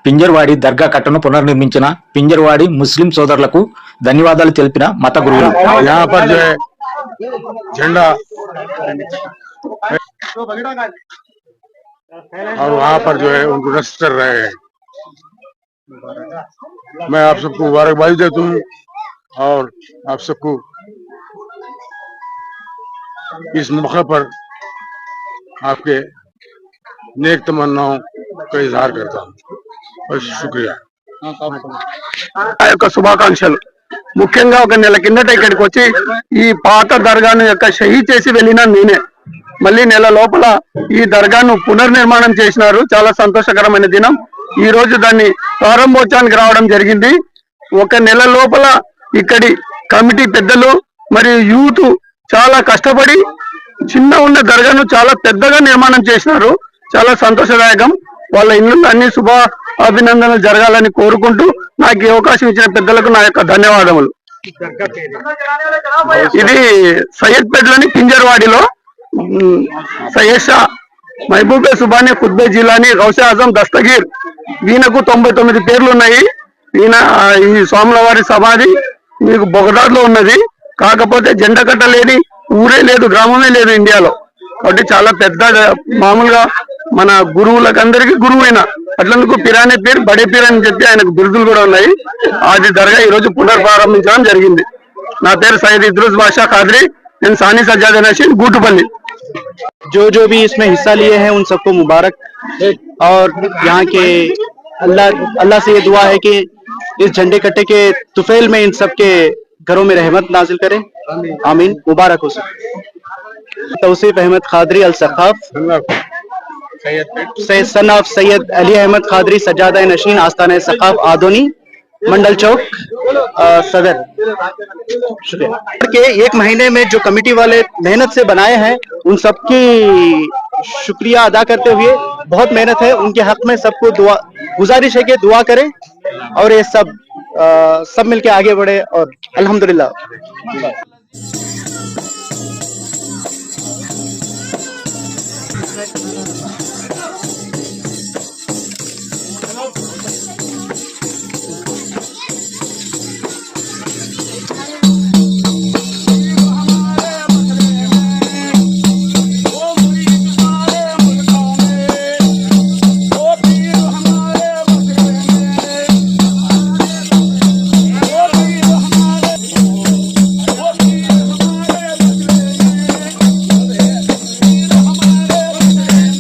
పింజర్వాడి దర్గా కట్టను పునర్నిర్మించిన పింజర్వాడి ముస్లిం సోదరులకు ధన్యవాదాలు తెలిపిన మత గురువులు. यहाँ पर जो है झंडा और वहाँ पर जो है उनको नष्ट कर रहे हैं। मैं आप सबको मुबारकबादी देता हूँ और आप सबको इस मौके पर आपके नेक तमन्नाओं का इजहार करता हूँ और शुक्रिया। శుభాకాంక్షలు. ముఖ్యంగా ఒక నెల కిందట ఇక్కడికి వచ్చి ఈ పాత దర్గాను యొక్క షహీద్ చేసి వెళ్ళిన నేనే. మళ్ళీ నెల లోపల ఈ దర్గాను పునర్నిర్మాణం చేసినారు. చాలా సంతోషకరమైన దినం. ఈ రోజు దాన్ని ప్రారంభోత్సవానికి రావడం జరిగింది. ఒక నెల లోపల ఇక్కడి కమిటీ పెద్దలు మరియు యూత్ చాలా కష్టపడి చిన్న ఉన్న దర్గాను చాలా పెద్దగా నిర్మాణం చేసినారు. చాలా సంతోషదాయకం. వాళ్ళ ఇల్లు అన్ని శుభ అభినందనలు జరగాలని కోరుకుంటూ నాకు ఈ అవకాశం ఇచ్చిన పెద్దలకు నా యొక్క ధన్యవాదములు. ఇది సయ్యద్పేటలోని పింజర్వాడిలో సయ్యద్ షా మహబూబే సుబానీ ఖుద్బే జిలానీ గౌసే ఆజం దస్తగీర్ ఈయనకు 99 పేర్లు ఉన్నాయి. ఈయన ఈ స్వాముల వారి సమాధి మీకు బొగదాద్లో ఉన్నది. కాకపోతే జెండా కట్ట లేని ఊరే లేదు, గ్రామమే లేదు ఇండియాలో. కాబట్టి చాలా పెద్ద మామూలుగా మన గురువులకందరికీ గురువైన అట్లందుకు పిరానే పేరు బడే పీర్ అని చెప్పి ఆయనకు బిరుదులు కూడా ఉన్నాయి. అది దర్గా ఈ రోజు పునర్ప్రారంభించడం జరిగింది. నా పేరు సయ్యద్ ఇద్రుస్ బాషా ఖాద్రీ. నేను సానీ సజ్జాద్ నషీన్ గూటుపల్లి. जो जो भी इसमें हिस्सा लिए हैं उन सबको मुबारक और यहाँ के अल्लाह से ये दुआ है कि इस झंडे कट्टे के तुफैल में इन सब के घरों में रहमत नाजिल करे. आमीन. मुबारक हो सब. तौसीफ अहमद खादरी अल सखाफ, सन ऑफ सैयद अली अहमद खादरी सज्जादा नशीन आस्थान सखाफ आदोनी मंडल चौक सदर. शुक्रिया. के एक महीने में जो कमेटी वाले मेहनत से बनाए हैं उन सबकी शुक्रिया अदा करते हुए, बहुत मेहनत है उनके हक में. सबको दुआ गुजारिश है कि दुआ करें और ये सब मिलके आगे बढ़े और अल्हम्दुलिल्लाह.